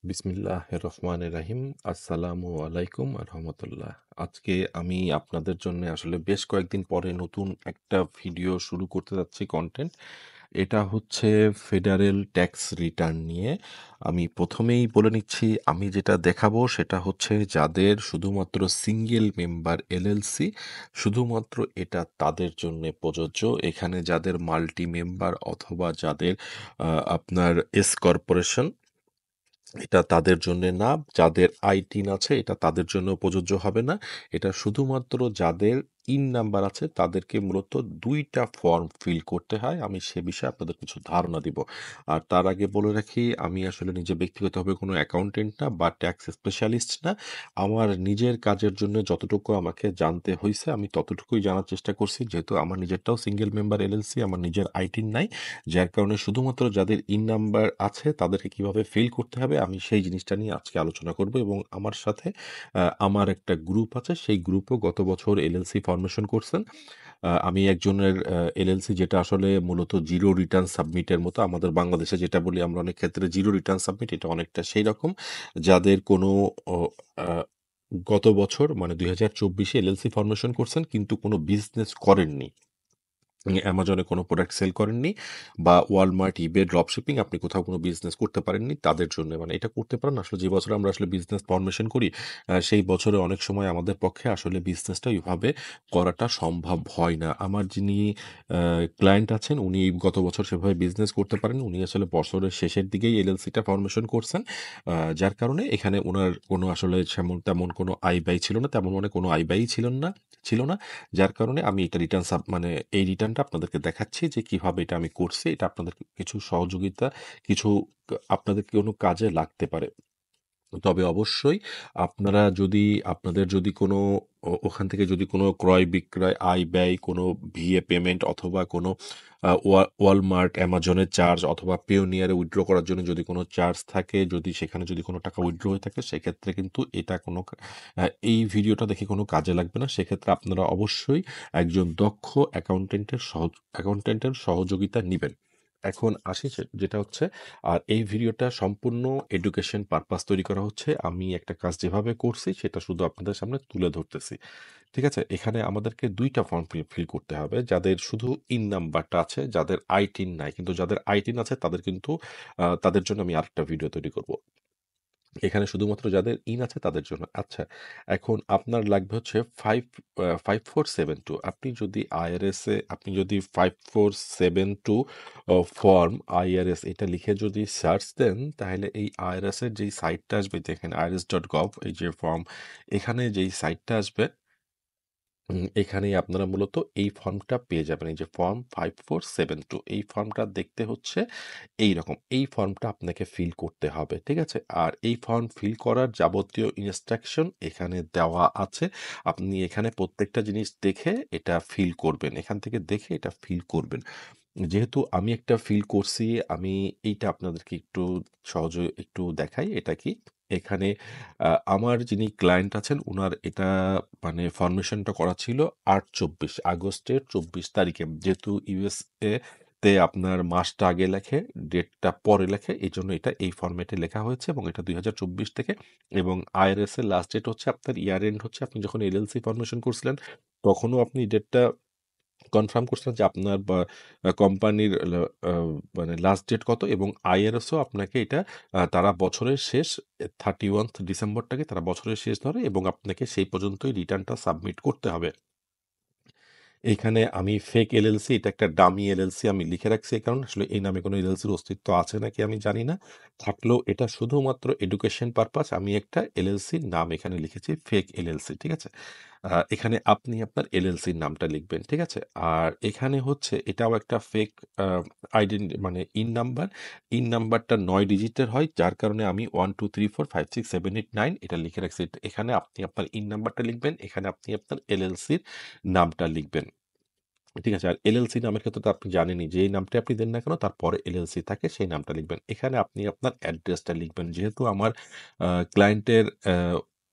বিসমিল্লাহির রহমানির রহিম। আসসালামু আলাইকুম ওয়া রাহমাতুল্লাহ। আজকে আমি আপনাদের জন্য আসলে বেশ কয়েকদিন পরে নতুন একটা ভিডিও শুরু করতে যাচ্ছি কনটেন্ট। এটা হচ্ছে ফেডারেল ট্যাক্স রিটার্ন নিয়ে। আমি প্রথমেই বলে নিচ্ছি আমি যেটা দেখাবো সেটা হচ্ছে যাদের শুধুমাত্র সিঙ্গেল মেম্বার এলএলসি শুধুমাত্র এটা তাদের জন্যে প্রযোজ্য। এখানে যাদের মাল্টি মেম্বার অথবা যাদের আপনার এস কর্পোরেশন এটা তাদের জন্যে না, যাদের আইটিন আছে এটা তাদের জন্য প্রযোজ্য হবে না। এটা শুধুমাত্র যাদের ইন নাম্বার আছে তাদেরকে মূলত ২টা ফর্ম ফিল করতে হয়। আমি সে বিষয়ে আপনাদের কিছু ধারণা দিব। আর তার আগে বলে রাখি আমি আসলে নিজে ব্যক্তিগতভাবে কোনো অ্যাকাউন্টেন্ট না বা ট্যাক্স স্পেশালিস্ট না। আমার নিজের কাজের জন্য যতটুকু আমাকে জানতে হইছে আমি ততটুকুই জানার চেষ্টা করছি। যেহেতু আমার নিজেরটাও সিঙ্গেল মেম্বার এলএলসি, আমার নিজের আইটিন নাই। যার কারণে শুধুমাত্র যাদের ইন নাম্বার আছে তাদেরকে কিভাবে ফিল করতে হবে আমি সেই জিনিসটা নিয়ে আজকে আলোচনা করব এবং আমার সাথে আমার একটা গ্রুপ আছে সেই গ্রুপও গত বছর এলএলসি ফরমেশন করছেন। আমি একজনের এলএলসি যেটা আসলে মূলত জিরো রিটার্ন সাবমিটের মতো আমাদের বাংলাদেশে যেটা বলি আমরা অনেক ক্ষেত্রে জিরো রিটার্ন সাবমিট এটা অনেকটা সেই রকম যাদের কোনো ও, আহ, গত বছর মানে 2024 এলএলসি ফরমেশন করছেন কিন্তু কোনো বিজনেস করেননি, অ্যামাজনে কোনো প্রোডাক্ট সেল করেননি বা ওয়ালমার্ট ইবে ড্রপশিপিং আপনি কোথাও কোনো বিজনেস করতে পারেননি তাদের জন্য মানে এটা করতে পারেন আসলে যে বছর আমরা আসলে বিজনেস ফরমেশন করি সেই বছরে অনেক সময় আমাদের পক্ষে আসলে বিজনেসটা ওইভাবে করাটা সম্ভব হয় না। আমার যিনি ক্লায়েন্ট আছেন উনি গত বছর সেভাবে বিজনেস করতে পারেন, উনি আসলে বছরের শেষের দিকেই এলএলসিটা ফরমেশন করছেন। যার কারণে এখানে ওনার কোনো আসলে তেমন কোনো আয় ব্যয় ছিল না, তেমন মানে কোনো আয় ব্যয়ই ছিল না। যার কারণে আমি এটা রিটার্ন মানে এই রিটার্নটা আপনাদেরকে দেখাচ্ছি যে কিভাবে এটা আমি করছি। এটা আপনাদের কিছু সহযোগিতা, কিছু আপনাদের কোনো কাজে লাগতে পারে। তবে অবশ্যই আপনারা যদি আপনাদের যদি কোনো ওখান থেকে যদি কোনো ক্রয় বিক্রয় আয় ব্যয় কোনো ভিএ পেমেন্ট অথবা কোনো ওয়ালমার্ট অ্যামাজনের চার্জ অথবা পেওনিয়ারে উইথড্র করার জন্য যদি কোনো চার্জ থাকে, যদি সেখানে যদি কোনো টাকা উইথড্র হয়ে থাকে সেক্ষেত্রে কিন্তু এটা কোনো এই ভিডিওটা দেখে কোনো কাজে লাগবে না। সেক্ষেত্রে আপনারা অবশ্যই একজন দক্ষ অ্যাকাউন্টেন্টের সহযোগিতা নিবেন। এখন আসি যেটা হচ্ছে আর এই ভিডিওটা সম্পূর্ণ এডুকেশন পারপাস তৈরি করা হচ্ছে। আমি একটা কাজ যেভাবে করছি সেটা শুধু আপনাদের সামনে তুলে ধরতেছি। ঠিক আছে? এখানে আমাদেরকে ২টা ফর্ম ফিল করতে হবে। যাদের শুধু ইন নাম্বারটা আছে, যাদের আইটিন নাই। কিন্তু যাদের আইটিন আছে তাদের কিন্তু তাদের জন্য আমি আরেকটা ভিডিও তৈরি করব। এখানে শুধুমাত্র যাদের ইন আছে তাদের জন্য। আচ্ছা, এখন আপনার লাগবে হচ্ছে 5472। আপনি যদি 5472 ফর্ম আইআরএস এটা লিখে যদি সার্চ দেন তাহলে এই আইআরএস এর যেই সাইটটা আসবে দেখেন irs.gov এই যে ফর্ম এখানে যেই সাইটটা আসবে এখানেই আপনারা মূলত এই ফর্মটা পেয়ে যাবেন। এই যে ফর্ম 5472 এই ফর্মটা দেখতে হচ্ছে এইরকম। এই ফর্মটা আপনাকে ফিল করতে হবে। ঠিক আছে? আর এই ফর্ম ফিল করার যাবতীয় ইনস্ট্রাকশন এখানে দেওয়া আছে। আপনি এখানে প্রত্যেকটা জিনিস দেখে এটা ফিল করবেন। এখান থেকে দেখে এটা ফিল করবেন। যেহেতু আমি একটা ফিল করছি, আমি এইটা আপনাদেরকে একটু দেখাই। এটা কি? এখানে আমার যিনি ক্লায়েন্ট আছেন উনার এটা মানে ফরমেশনটা করা ছিল ৮-২৪ আগস্টের ২৪ তারিখে। যেহেতু ইউএসএ তে আপনার মাসটা আগে লেখে, ডেটটা পরে লেখে। এজন্য এটা এই ফরম্যাটে লেখা হয়েছে এবং এটা ২০২৪ থেকে এবং আইআরএস এর লাস্ট ডেট হচ্ছে আপনার ইয়ার এন্ড হচ্ছে আপনি যখন এলএলসি ফরমেশন করছিলেন তখনও আপনি ডেটটা কনফার্ম করছিলেন যে আপনার বা কোম্পানির মানে লাস্ট ডেট কত এবং আইআরএসও আপনাকে এটা তারা বছরের শেষ 31st ডিসেম্বরটাকে তারা বছরের শেষ ধরে এবং আপনাকে সেই পর্যন্তই রিটার্নটা সাবমিট করতে হবে। এইখানে আমি ফেক এলএলসি এটা একটা ডামি এলএলসি আমি লিখে রাখছি এই কারণে আসলে এই নামে কোনো এলএলসির অস্তিত্ব আছে নাকি আমি জানি না। থাকলেও এটা শুধুমাত্র এডুকেশন পারপাস আমি একটা এলএলসির নাম এখানে লিখেছি ফেক এলএলসি। ঠিক আছে? এখানে আপনি আপনার এলএলসির নামটা লিখবেন। ঠিক আছে? আর এখানে হচ্ছে এটাও একটা ফেক মানে ইন নাম্বারটা ৯ ডিজিটের হয় যার কারণে আমি 1 2 3 4 5 6 7 8 9 এটা লিখে রাখছি। এখানে আপনি আপনার ইন নাম্বারটা লিখবেন, এখানে আপনি আপনার এলএলসির নামটা লিখবেন। ঠিক আছে? আর এলএলসি নামের ক্ষেত্রে তো আপনি জানেনই যেই নামটা আপনি দেন না কেন তারপরে এলএলসি থাকে সেই নামটা লিখবেন। এখানে আপনি আপনার অ্যাড্রেসটা লিখবেন। যেহেতু আমার ক্লায়েন্টের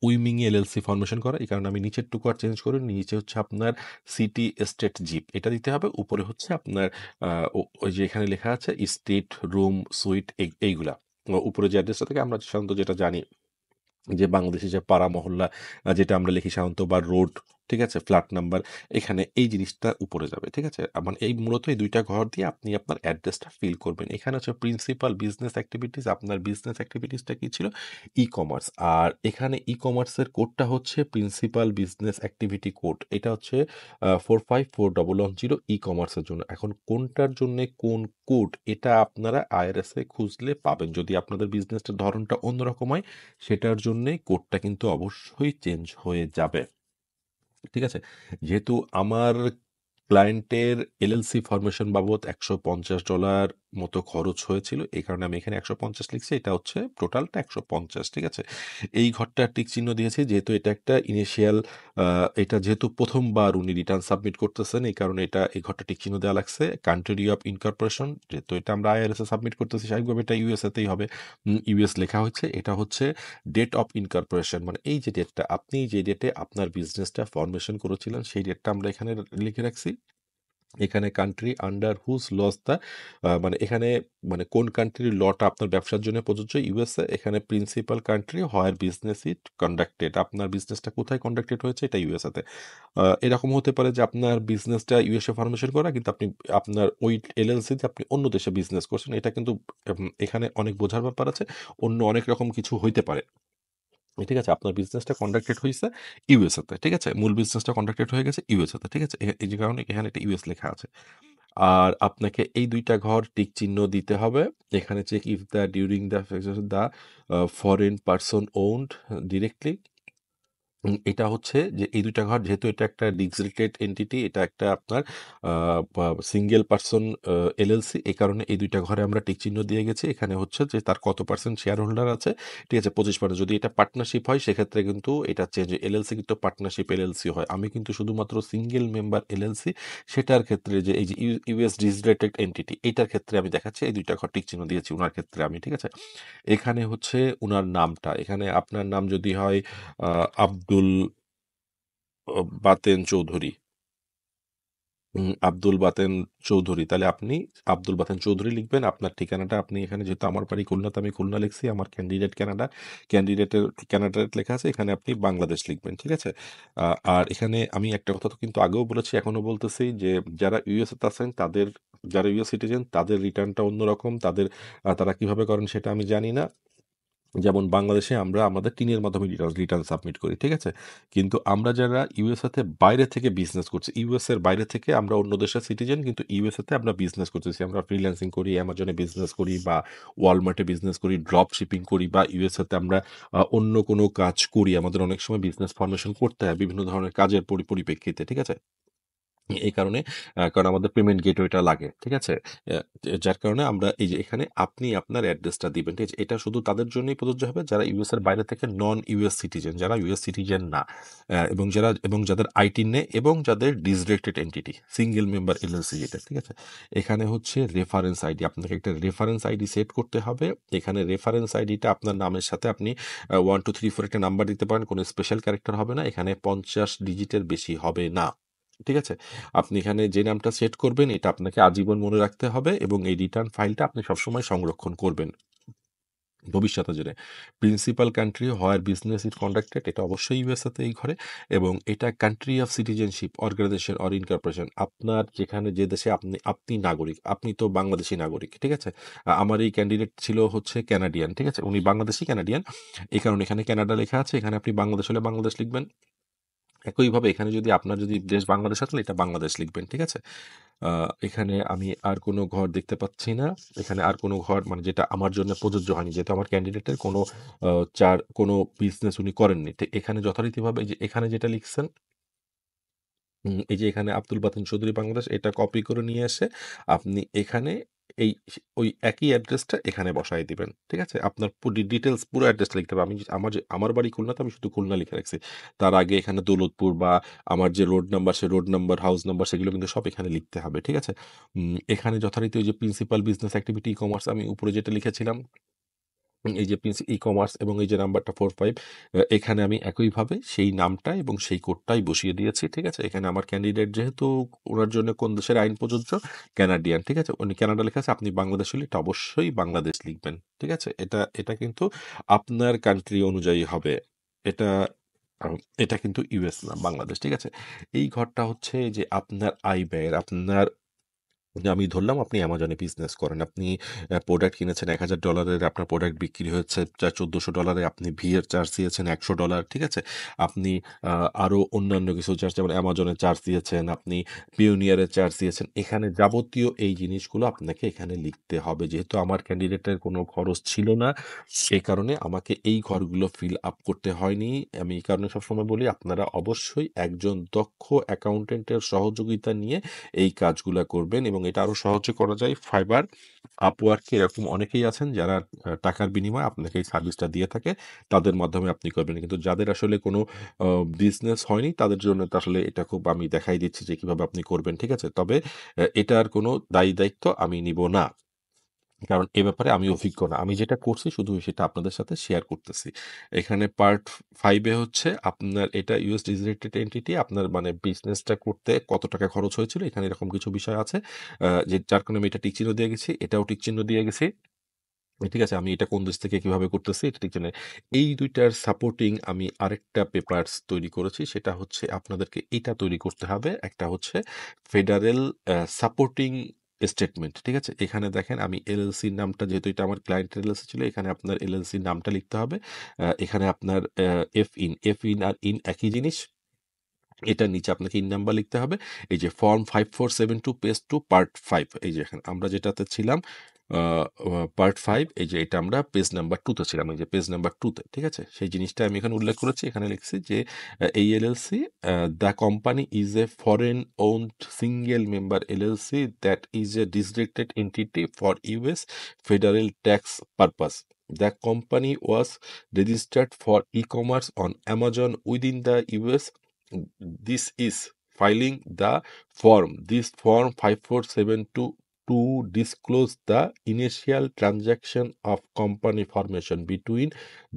উইমিং এলএলসি ফরমেশন করা এই কারণে আমি নিচেরটুকু আর চেঞ্জ করিনি। নিচে হচ্ছে আপনার সিটি, স্টেট, জিপ এটা দিতে হবে। উপরে হচ্ছে আপনার ওই যে এখানে লেখা আছে স্টেট, রুম, সুইট এইগুলা। উপরে যে অ্যাড্রেসটা থাকে আমরা সাধারণত যেটা জানি যে বাংলাদেশে যে পাড়া মহল্লা যেটা আমরা লিখি সাধারণত বা রোড, ঠিক আছে? ফ্ল্যাট নাম্বার, এখানে এই জিনিসটা উপরে যাবে, ঠিক আছে? মানে এই মূলত এই ২ টা ঘর দিয়ে আপনি আপনার অ্যাড্রেসটা ফিল করবেন। এখানে হচ্ছে প্রিন্সিপাল বিজনেস এক্টিভিটিস, আপনার বিজনেস এক্টিভিটিসটা কি ছিল? ই-কমার্স। আর এখানে ই-কমার্সের কোডটা হচ্ছে প্রিন্সিপাল বিজনেস এক্টিভিটি কোড। এটা হচ্ছে 454110 ই-কমার্সের জন্য। এখন কোনটার জন্যে কোন কোড, এটা আপনারা IRS এ খুঁজলে পাবেন। যদি আপনাদের বিজনেসটার ধরনটা অন্যরকম হয়, সেটার জন্যে কোডটা কিন্তু অবশ্যই চেঞ্জ হয়ে যাবে। ঠিক আছে? যেহেতু আমার ক্লায়েন্টের এলএলসি ফরমেশন বাবদ $১৫০ মতো খরচ হয়েছিল। এই কারণে আমি এখানে ১৫০ লিখছি। এটা হচ্ছে টোটালটা ১৫০, ঠিক আছে? এই ঘরটা টিক চিহ্ন দিয়েছি যেহেতু এটা একটা ইনিশিয়াল আ এটা যেহেতু ১ম বার উনি রিটার্ন সাবমিট করতেছেন, এই কারণে এই ঘরটা টিক চিহ্ন দেওয়া লাগছে। কান্ট্রি অফ ইনকর্পোরেশন, যেহেতু এটা আমরা IRS এ সাবমিট করতেছি, স্বাভাবিকভাবে এটা ইউএসএ তেই হবে। ইউএস লেখা হচ্ছে। এটা হচ্ছে ডেট অফ ইনকর্পোরেশন, মানে এই যে ডেটটা, আপনি যে ডেটে আপনার বিজনেসটা ফরমেশন করেছিলেন, সেই ডেটটা আমরা এখানে লিখে রাখছি। এখানে country under whose laws the মানে এখানে মানে কোন কান্ট্রির লটা আপনার ব্যবসার জন্য প্রযোজ্য? ইউএসএ। এখানে principal country where business it conducted, আপনার বিজনেসটা কোথায় কন্ডাক্টেড হয়েছে? এটা ইউএসএ তে। এরকম হতে পারে যে আপনার বিজনেসটা ইউএসএ ফরমেশন করা, কিন্তু আপনি আপনার ওই এলএলসি তে আপনি অন্য দেশে বিজনেস করছেন। এটা কিন্তু এখানে অনেক বোঝার ব্যাপার আছে। অন্য অনেক রকম কিছু হইতে পারে। ঠিক আছে? আপনার বিজনেসটা কন্ডাক্টেড হইছে ইউএসএ তে। ঠিক আছে? মূল বিজনেসটা কন্ডাক্টেড হয়ে গেছে ইউএসএ তে। ঠিক আছে? এই যে কারণে এখানে একটা ইউএস লেখা আছে। আর আপনাকে এই ২ টা ঘর টিক চিহ্ন দিতে হবে। এখানে check if the during the the foreign person owned directly. এটা হচ্ছে যে এই ২ টা ঘর, যেহেতু এটা একটা ডিজিটেড এন্টিটি, এটা একটা আপনার আ বা সিঙ্গেল পারসন এলএলসি, এই কারণে এই ২ টা ঘরে আমরা টিক চিহ্ন দিয়ে গেছি। এখানে হচ্ছে যে তার কত পার্সেন্ট শেয়ার হোল্ডার আছে, ঠিক আছে? ২৫%। যদি এটা পার্টনারশিপ হয় সেক্ষেত্রে কিন্তু এটা চেঞ্জ, এলএলসি কিন্তু পার্টনারশিপ এলএলসি হয়। আমি কিন্তু শুধুমাত্র সিঙ্গেল মেম্বার এলএলসি, সেটার ক্ষেত্রে যে এই যে ইউএস ডিজিটেড এন্টিটি, এইটার ক্ষেত্রে আমি দেখাচ্ছি এই ২ টা ঘর টিক চিহ্ন দিয়েছি উনার ক্ষেত্রে আমি, ঠিক আছে? এখানে হচ্ছে উনার নামটা, এখানে আপনার নাম যদি হয় আব্দুল বাতেন চৌধুরী, আব্দুল বাতেন চৌধুরী, তাহলে আপনি আব্দুল বাতেন চৌধুরী লিখবেন। আপনার ঠিকানাটা আপনি এখানে, যেহেতু আমার বাড়ি খুলনাতে, আমি খুলনা লিখছি। আমার ক্যান্ডিডেট কানাডা, ক্যান্ডিডেটের কানাডা লেখা আছে, এখানে আপনি বাংলাদেশ লিখবেন, ঠিক আছে? আর এখানে আমি একটা কথা তো কিন্তু আগেও বলেছি, এখনো বলতেছি যে যারা ইউএসএ তে আছেন তাদের, যারা ইউএস সিটিজেন তাদের রিটার্নটা অন্যরকম। তারা কিভাবে করেন সেটা আমি জানি না। যেমন বাংলাদেশে আমরা আমাদের টিনের মাধ্যমে রিটার্ন সাবমিট করি, ঠিক আছে? কিন্তু আমরা যারা ইউএসএ তে বাইরে থেকে বিজনেস করছি, ইউএস এর বাইরে থেকে আমরা অন্য দেশের সিটিজেন, কিন্তু ইউএসএ তে আমরা বিজনেস করতেছি। আমরা ফ্রিল্যান্সিং করি, অ্যামাজনে বিজনেস করি, বা ওয়ালমার্টে বিজনেস করি, ড্রপ শিপিং করি, বা ইউএসএ তে আমরা অন্য কোনো কাজ করি। আমাদের অনেক সময় বিজনেস ফরমেশন করতে হয় বিভিন্ন ধরনের কাজের পরিপ্রেক্ষিতে, ঠিক আছে? এই কারণে কারণ আমাদের পেমেন্ট গেটওয়েটা লাগে। ঠিক আছে? যার কারণে আমরা এই যে এখানে আপনি আপনার অ্যাড্রেসটা দিবেন। ঠিক আছে? এটা শুধু তাদের জন্যই প্রযোজ্য হবে যারা ইউএস এর বাইরে থেকে নন ইউএস সিটিজেন, যারা ইউএস সিটিজেন না। এবং যাদের আইটি নেই, এবং যাদের ডিসরেক্টেড এন্টিটি, সিঙ্গেল মেম্বার এলএলসি যেটা। ঠিক আছে? এখানে হচ্ছে রেফারেন্স আইডি। আপনাকে একটা রেফারেন্স আইডি সেট করতে হবে। এখানে রেফারেন্স আইডিটা আপনার নামের সাথে আপনি 1 2 3 4 একটা নাম্বার দিতে পারেন। কোনো স্পেশাল ক্যারেক্টার হবে না। এখানে ৫০ ডিজিটের বেশি হবে না। ঠিক আছে? আপনি এখানে যে নামটা সেট করবেন এটা আপনাকে আজীবন মনে রাখতে হবে, এবং এই রিটার্ন ফাইলটা আপনি সবসময় সংরক্ষণ করবেন ভবিষ্যতের জন্যে। Principal country where business is conducted, এটা অবশ্যই ইউএসএ তে এই ঘরে, এবং এটা country of citizenship organization or incorporation, আপনার যেখানে যে দেশে আপনি নাগরিক, আপনি তো বাংলাদেশী নাগরিক, ঠিক আছে? আমার এই ক্যান্ডিডেট ছিল হচ্ছে কানাডিয়ান, ঠিক আছে? উনি বাংলাদেশী কানাডিয়ান, এই কারণে এখানে কানাডা লেখা আছে। এখানে আপনি বাংলাদেশ হলে বাংলাদেশ লিখবেন। একইভাবে এখানে যদি আপনার যদি দেশ বাংলাদেশ আসলে এটা বাংলাদেশ লিখবেন, ঠিক আছে? এখানে আমি আর কোনো ঘর দেখতে পাচ্ছি না। এখানে আর কোনো ঘর, মানে যেটা আমার জন্য প্রযোজ্য হয়নি। যেহেতু আমার ক্যান্ডিডেটের কোনো আ কোনো বিজনেস উনি করেননি। এখানে যথারীতিভাবে এই যে এখানে যেটা লিখছেন, এই যে এখানে আব্দুল বাতেন চৌধুরী বাংলাদেশ, এটা কপি করে নিয়ে এসে আপনি এখানে এই ওই একই অ্যাড্রেসটা এখানে বসায় দিবেন। ঠিক আছে? আপনার ডিটেইলস পুরো অ্যাড্রেসটা লিখতে হবে। আমি যে আমার বাড়ি খুলনাতে, আমি শুধু খুলনা লিখে রাখছি। তার আগে এখানে দৌলতপুর বা আমার যে রোড নাম্বার, সে রোড নাম্বার, হাউস নাম্বার, সেগুলো কিন্তু সব এখানে লিখতে হবে। ঠিক আছে? এখানে যথারীতি ওই যে প্রিন্সিপাল বিজনেস অ্যাক্টিভিটি ই-কমার্স আমি উপরে যেটা লিখেছিলাম, এই যে ই-কমার্স এবং এই যে নাম্বারটা 45, এখানে আমি একইভাবে সেই নামটা এবং সেই কোডটাই বসিয়ে দিয়েছি। ঠিক আছে? এখানে আমার ক্যান্ডিডেট যেহেতু ওনার জন্য কোন দেশের আইন প্রযোজ্য? কানাডিয়ান। ঠিক আছে? উনি কানাডা লেখা আছে, আপনি বাংলাদেশ হলে এটা অবশ্যই বাংলাদেশ লিখবেন। ঠিক আছে? এটা কিন্তু আপনার কান্ট্রি অনুযায়ী হবে। এটা আ এটা কিন্তু ইউএস না, বাংলাদেশ। ঠিক আছে? এই ঘরটা হচ্ছে যে আপনার আয় ব্যয়ের, আপনার যে আমি ধরলাম আপনি অ্যামাজনে বিজনেস করেন। আপনি প্রোডাক্ট কিনেছেন $১,০০০ আপনার প্রোডাক্ট বিক্রি হচ্ছে $১,৪০০, আপনি ভি এর চার্জ দিয়েছেন $১০০। ঠিক আছে? আপনি আ আরো অন্যান্য কিছু চার্জ, যেমন অ্যামাজনের চার্জ দিয়েছেন, আপনি পিওনিয়ারের চার্জ দিয়েছেন। এখানে যাবতীয় এই জিনিসগুলো আপনাকে এখানে লিখতে হবে। যেহেতু আমার ক্যান্ডিডেটের কোনো খরচ ছিল না, এই কারণে আমাকে এই ঘরগুলো ফিল আপ করতে হয়নি। আমি এই কারণে সবসময় বলি, আপনারা অবশ্যই একজন দক্ষ অ্যাকাউন্টেন্টের সহযোগিতা নিয়ে এই কাজগুলা করবেন, এবং এটা আরো সহজে করা যায় ফাইবার, আপওয়ার্কে। এরকম অনেকেই আছেন যারা টাকার বিনিময়ে আপনাকে এই সার্ভিসটা দিয়ে থাকে, তাদের মাধ্যমে আপনি করবেন। কিন্তু যাদের আসলে কোনো বিজনেস হয়নি, তাদের জন্য তো আসলে এটা খুব আমি দেখাই দিচ্ছি যে কিভাবে আপনি করবেন। ঠিক আছে? তবে এটার কোনো দায়ী দায়িত্ব আমি নিব না, কারণ এ ব্যাপারে আমি অভিজ্ঞ না। আমি যেটা করছি শুধু সেটা আপনাদের সাথে শেয়ার করতেছি। এখানে পার্ট 5 এ হচ্ছে আপনার এটা ইউএস রেজিস্ট্রেটেড এন্টিটি, আপনার মানে বিজনেসটা করতে কত টাকা খরচ হয়েছিল, এখানে এরকম কিছু বিষয় আছে। যে যার কারণে আমি এটা টিক চিহ্ন দিয়ে গেছি, এটাও টিক চিহ্ন দিয়ে গেছি। ঠিক আছে? আমি এটা কোন দেশ থেকে কিভাবে করতেছি এটা ঠিক জানি। এই ২ টার সাপোর্টিং আমি আরেকটা পেপারস তৈরি করেছি। সেটা হচ্ছে আপনাদেরকে এটা তৈরি করতে হবে। একটা হচ্ছে ফেডারেল সাপোর্টিং স্টেটমেন্ট। ঠিক আছে? এখানে দেখেন আমি এলএলসির নামটা, যেহেতু এটা আমার ক্লায়েন্টের এলএলসি ছিল, এখানে আপনার এলএলসির নামটা লিখতে হবে। এখানে আপনার এফ ইন আর ইন একই জিনিস। এটার নিচে আপনাকে ইন নাম্বার লিখতে হবে। এই যে ফর্ম 5472 পেজ 2 পার্ট 5, এই যে এখানে আমরা যেটাতে ছিলাম আ আ পার্ট 5, এই যে এটা আমরা পেজ নাম্বার 2 তে ছিলাম। এই যে পেজ নাম্বার 2 তে, ঠিক আছে? সেই জিনিসটা আমি এখানে উল্লেখ করেছি। এখানে লিখছি যে এই LLC, the company is a foreign owned single member LLC that is a disregarded entity for US federal tax purpose. The company was registered for e-commerce on Amazon within the US. This is filing the form. This form 5472 to disclose the initial transaction of company formation between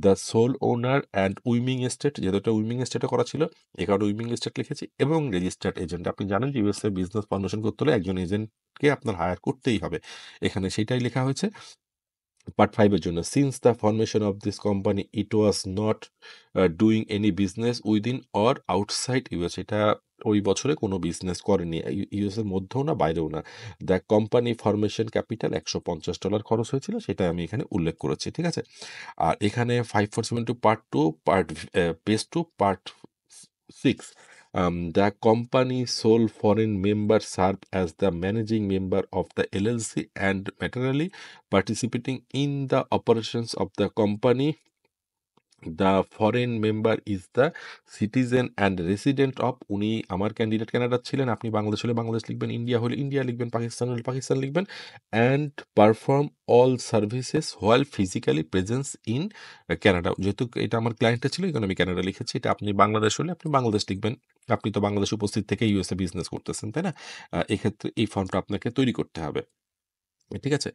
the sole owner and Wyoming estate, যেহেতু এটা উইমিং এস্টেটে করা ছিল এ কারণে উইমিং estate লিখেছি, এবং registered agent. আপনি জানেন যে ইউএসএ বিজনেস ফর্মেশন করতে হলে একজন এজেন্টকে আপনার হায়ার করতেই হবে। এখানে সেটাই লেখা হয়েছে পার্ট 5 এর জন্য। Since the formation of this company it was not doing any business within or outside US, এটা ওই বছরে কোনো বিজনেস করেনি, ইউএস এর মধ্যেও না বাইরেও না। দ্য কোম্পানি ফরমেশন ক্যাপিটাল $150 খরচ হয়েছিল, সেটা আমি এখানে উল্লেখ করেছি। ঠিক আছে? আর এখানে 5472 part 2 part page 2 part 6, the company sole foreign member served as the managing member of the LLC and materially participating in the operations of the company. The foreign member is the citizen and resident of, উনি আমার candidate Canada ছিলেন, আপনি বাংলাদেশ হলে বাংলাদেশ লিখবেন, India হলে India লিখবেন, পাকিস্তান হলে পাকিস্তান লিখবেন, and perform all services while physically presence in Canada. যেহেতু এটা আমার ক্লায়েন্টটা ছিল, এই কারণে আমি কানাডা লিখেছি। এটা আপনি বাংলাদেশ হলে আপনি বাংলাদেশ লিখবেন। আপনি তো বাংলাদেশে উপস্থিত থেকে ইউএসএ বিজনেস করতেছেন, তাই না? এক্ষেত্রে এই ফর্মটা আপনাকে তৈরি করতে হবে। ঠিক আছে?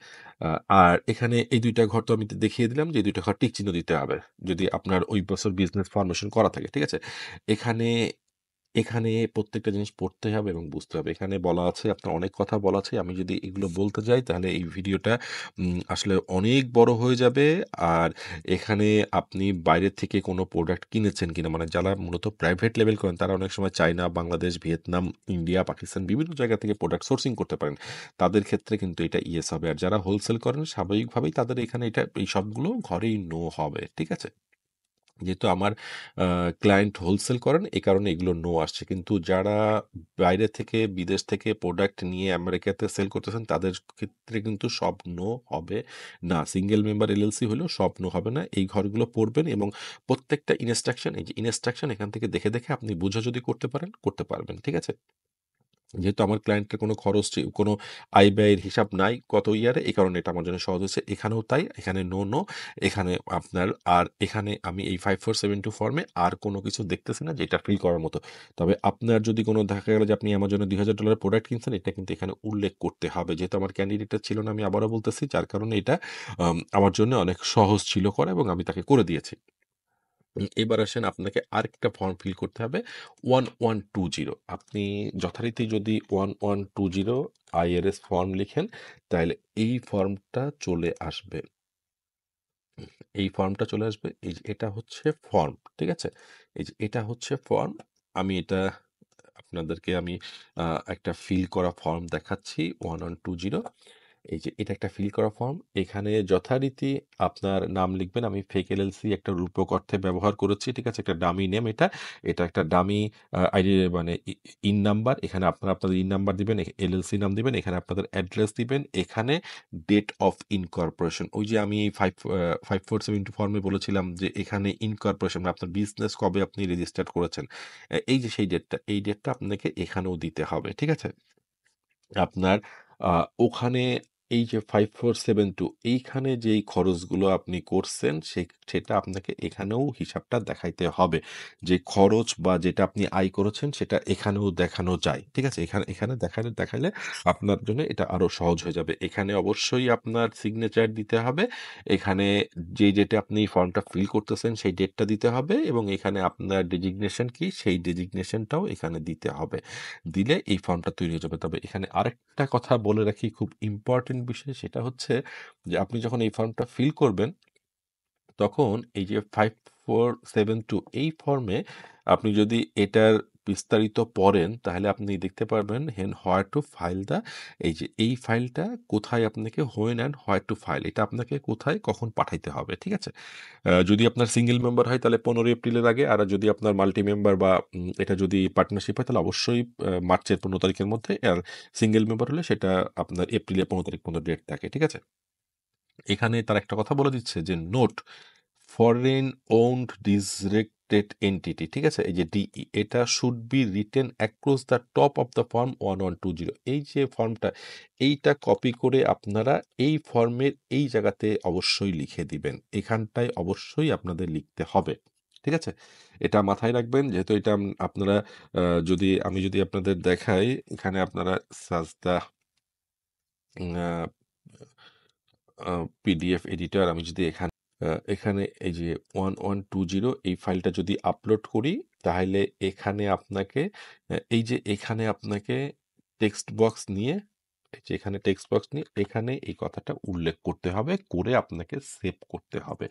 আ আর এখানে এই ২ টা ঘর তো আমি দেখিয়ে দিলাম যে ২ টা ঘর টিক চিহ্ন দিতে হবে, যদি আপনার ওই বছর বিজনেস ফরমেশন করা থাকে। ঠিক আছে? এখানে এখানে প্রত্যেকটা জিনিস পড়তে হবে এবং বুঝতে হবে। এখানে বলা আছে, আপনার অনেক কথা বলা আছে। আমি যদি এগুলো বলতে যাই তাহলে এই ভিডিওটা আসলে অনেক বড় হয়ে যাবে। আর এখানে আপনি বাইরে থেকে কোনো প্রোডাক্ট কিনেছেন কিনা, মানে যারা মূলত প্রাইভেট লেভেল করেন তারা অনেক সময় China, Bangladesh, Vietnam, India, Pakistan বিভিন্ন জায়গা থেকে প্রোডাক্ট সোর্সিং করতে পারেন। তাদের ক্ষেত্রে কিন্তু এটা ইয়েস হবে। আর যারা হোলসেল করেন স্বাভাবিকভাবেই তাদের এখানে এটা এই সবগুলো ঘরেই নো হবে। ঠিক আছে? যেহেতু আমার ক্লায়েন্ট হোলসেল করেন, এ কারণে এগুলো নো আসছে। কিন্তু যারা বাইরে থেকে, বিদেশ থেকে প্রোডাক্ট নিয়ে আমেরিকাতে সেল করতেছেন, তাদের ক্ষেত্রে কিন্তু সব নো হবে না। সিঙ্গেল মেম্বার এলএলসি হলেও সব নো হবে না। এই ঘরগুলো পড়বেন এবং প্রত্যেকটা ইনস্ট্রাকশন, এই যে ইনস্ট্রাকশন এখান থেকে দেখে আপনি বুঝে যদি করতে পারেন, করতে পারবেন। ঠিক আছে? যেহেতু আমার ক্লায়েন্টের কোনো খরচ কোনো আয় ব্যয়ের হিসাব নাই গত ইয়ারে, এই কারণে এটা আমার জন্য সহজ হয়েছে। এখানেও তাই, এখানে নো, নো, এখানে আপনার আর এখানে আমি এই 5472 ফর্মে আর কোনো কিছু দেখতেছি না যেটা ফিল করার মতো। তবে আপনার যদি কোনো দেখা গেল যে আপনি অ্যামাজনে $2000 প্রোডাক্ট কিনছেন, এটা কিন্তু এখানে উল্লেখ করতে হবে। যেহেতু আমার ক্যান্ডিডেটটা ছিল না, আমি আবারও বলতেছি, যার কারণে এটা আমার জন্য অনেক সহজ ছিল করা এবং আমি তাকে করে দিয়েছি। এবার আসেন, আপনাকে আরেকটা ফর্ম ফিল করতে হবে 1120। আপনি যথারীতি যদি 1120 IRS ফর্ম লিখেন, তাহলে এই ফর্মটা চলে আসবে। এই ফর্মটা চলে আসবে। এই যে এটা হচ্ছে ফর্ম, ঠিক আছে? এই যে এটা হচ্ছে ফর্ম। আমি এটা আপনাদেরকে আমি একটা ফিল করা ফর্ম দেখাচ্ছি 1120। এই যে এটা একটা ফিল করা ফর্ম। এখানে যথারীতি আপনার নাম লিখবেন। আমি ফেক এলএলসি একটা রূপক অর্থে ব্যবহার করেছি, ঠিক আছে? একটা ডামি নেম এটা। এটা একটা ডামি আইডি, মানে ইন নাম্বার। এখানে আপনারা আপনাদের ইন নাম্বার দিবেন, এলএলসি নাম দিবেন, এখানে আপনাদের অ্যাড্রেস দিবেন, এখানে ডেট অফ ইনকর্পোরেশন। ওই যে আমি এই 5472 ফর্মে বলেছিলাম যে এখানে ইনকর্পোরেশন মানে আপনার বিজনেস কবে আপনি রেজিস্টার করেছেন, এই যে সেই ডেটটা, এই ডেটটা আপনাকে এখানেও দিতে হবে, ঠিক আছে? আপনার ওখানে এই যে 5472 এইখানে যেই খরচগুলো আপনি করছেন সেটা আপনাকে এখানেও হিসাবটা দেখাইতে হবে। যে খরচ বা যেটা আপনি আয় করেছেন সেটা এখানেও দেখানো যায়। ঠিক আছে? এখানে এখানে দেখাইলে আপনার জন্য এটা আরো সহজ হয়ে যাবে। এখানে অবশ্যই আপনার সিগনেচার দিতে হবে। এখানে যে ডেটে আপনি ফর্মটা ফিল করতেছেন সেই ডেটটা দিতে হবে এবং এখানে আপনার ডেজিগনেশন কি সেই ডেজিগনেশনটাও এখানে দিতে হবে। দিলে এই ফর্মটা তৈরি হয়ে যাবে। তবে এখানে আরেকটা কথা বলে রাখি, খুব ইম্পর্টেন্ট বিষয়, সেটা হচ্ছে যে আপনি যখন এই ফর্মটা ফিল করবেন, তখন এই যে 5472 এই ফর্মে আপনি যদি এটার বিস্তারিত পড়েন, তাহলে আপনি দেখতে পারবেন হোয়ার টু ফাইল দা, এই যে এই ফাইলটা কোথায় আপনাকে, when and where two file, এটা আপনাকে কোথায় কখন পাঠাইতে হবে, ঠিক আছে? যদি আপনার সিঙ্গেল মেম্বার হয় তাহলে 15 এপ্রিলের আগে, আর যদি আপনার মাল্টি মেম্বার বা এটা যদি পার্টনারশিপ হয় তাহলে অবশ্যই মার্চের 15 তারিখের মধ্যে, আর সিঙ্গেল মেম্বার হলে সেটা আপনার এপ্রিলের 15 তারিখ পর্যন্ত ডেট থাকে, ঠিক আছে? এখানে তার একটা কথা বলে দিচ্ছে যে নোট ফরেন ওন্ড ডিসরেক্টেড এন্টিটি, ঠিক আছে? এই যে ডিই, এটা should be written across the top of the form 1120। এই যে ফর্মটা, এইটা কপি করে আপনারা এই ফর্মের এই জায়গাতে অবশ্যই লিখে দিবেন। এখানটায় অবশ্যই আপনাদের লিখতে হবে, ঠিক আছে? এটা মাথায় রাখবেন। যেহেতু এটা আপনারা যদি আপনাদের দেখাই, এখানে আপনারা সার্চ দা পিডিএফ এডিটর, আমি যদি এখানে এই যে 1120 এই ফাইলটা যদি আপলোড করি, তাহলে এখানে আপনাকে এই যে এখানে আপনাকে টেক্সট বক্স নিয়ে, এই যে এখানে টেক্সট বক্স নিয়ে এখানে এই কথাটা উল্লেখ করতে হবে, করে আপনাকে সেভ করতে হবে।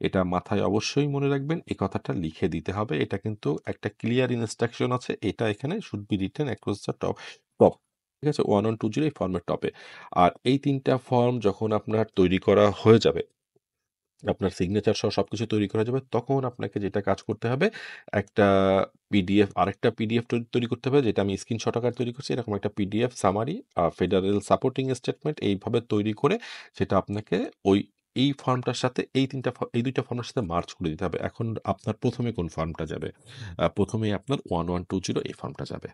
এটা মাথায় অবশ্যই মনে রাখবেন, এই কথাটা লিখে দিতে হবে। এটা কিন্তু একটা ক্লিয়ার ইনস্ট্রাকশন আছে, এটা এখানে should be written across the top top ঠিক আছে? 1120 এই ফর্মের টপে। আর এই ৩টা ফর্ম যখন আপনার তৈরি করা হয়ে যাবে, আপনার সিগনেচার সহ সবকিছু তৈরি করা যাবে, তখন আপনাকে যেটা কাজ করতে হবে, একটা আরেকটা পিডিএফ তৈরি করতে হবে, যেটা আমি স্ক্রিনশট আকারে তৈরি করছি। এরকম একটা PDF summary, federal supporting statement, এইভাবে তৈরি করে সেটা আপনাকে ওই এই ফর্মটার সাথে এই ২টা ফর্মের সাথে মার্জ করে দিতে হবে। এখন আপনার ১ম এ কোন ফর্মটা যাবে? ১ম এই আপনার 1120 এই ফর্মটা যাবে।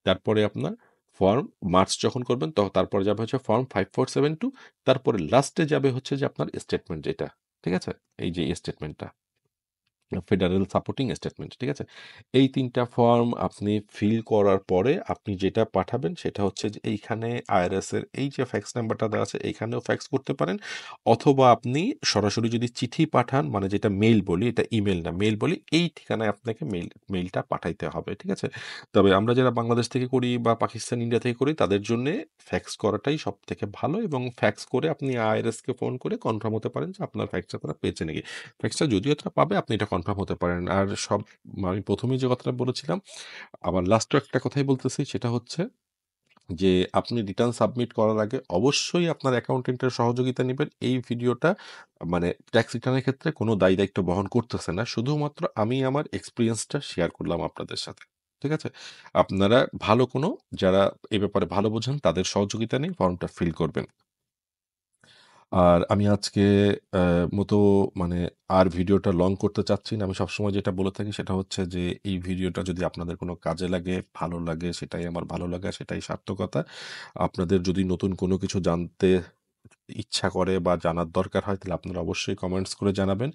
তারপরে আপনার ফর্ম মার্চ যখন করবেন তারপরে যাবে হচ্ছে ফর্ম 5472, তারপরে লাস্টে যাবে হচ্ছে যে আপনার স্টেটমেন্ট যেটা, ঠিক আছে? এই যে স্টেটমেন্টটা, ফেডারেল সাপোর্টিং স্টেটমেন্ট, ঠিক আছে? এই ৩টা ফর্ম আপনি ফিল করার পরে আপনি যেটা পাঠাবেন সেটা হচ্ছে যে এইখানে আইআরএস এর এই যে ফ্যাক্স নাম্বারটা দেওয়া আছে, এখানেও ফ্যাক্স করতে পারেন, অথবা আপনি সরাসরি যদি চিঠি পাঠান, মানে যেটা মেইল বলি, এটা ইমেল না, মেইল বলি, এই ঠিকানায় আপনাকে মেইলটা পাঠাইতে হবে, ঠিক আছে? তবে আমরা যারা বাংলাদেশ থেকে করি বা পাকিস্তান, ইন্ডিয়া থেকে করি, তাদের জন্যে ফ্যাক্স করাটাই সবথেকে ভালো, এবং ফ্যাক্স করে আপনি আইআরএস কে ফোন করে কনফার্ম হতে পারেন যে আপনার ফ্যাক্সটা তারা পেয়েছে নাকি। ফ্যাক্সটা যদিও তারা পাবে, আপনি এটা কনফার্ম হতে পারেন। আর আমি ১ম এই যে কথাটা বলেছিলাম, আবার লাস্টেও একটা কথাই বলতেছি, সেটা হচ্ছে যে আপনি রিটার্ন সাবমিট করার আগে অবশ্যই আপনার অ্যাকাউন্টেন্টের সহযোগিতা নিবেন। এই ভিডিওটা মানে ট্যাক্স রিটার্নের ক্ষেত্রে কোনো দায়-দায়িত্ব বহন করতেছে না। শুধুমাত্র আমি আমার এক্সপেরিয়েন্সটা শেয়ার করলাম আপনাদের সাথে। ঠিক আছে? আপনারা ভালো কোনো, যারা এ ব্যাপারে ভালো বোঝেন, তাদের সহযোগিতা নিয়ে ফর্মটা ফিল করবেন। আর আমি আজকে আ মতো মানে আর ভিডিওটা লং করতে চাচ্ছি না। আমি সবসময় যেটা বলে থাকি সেটা হচ্ছে যে, এই ভিডিওটা যদি আপনাদের কোনো কাজে লাগে, ভালো লাগে সেটাই আমার ভালো লাগা, সেটাই সার্থকতা। আপনাদের যদি নতুন কোনো কিছু জানতে ইচ্ছা করে বা জানার দরকার হয় তাহলে আপনারা অবশ্যই কমেন্টস করে জানাবেন।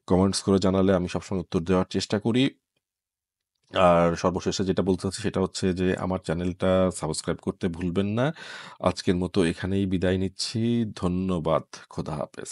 কমেন্টস করে জানালে আমি সবসময় উত্তর দেওয়ার চেষ্টা করি। আর সর্বশেষে যেটা বলতে চাচ্ছি সেটা হচ্ছে যে, আমার চ্যানেলটা সাবস্ক্রাইব করতে ভুলবেন না। আজকের মতো এখানেই বিদায় নিচ্ছি। ধন্যবাদ। খোদা হাফেজ।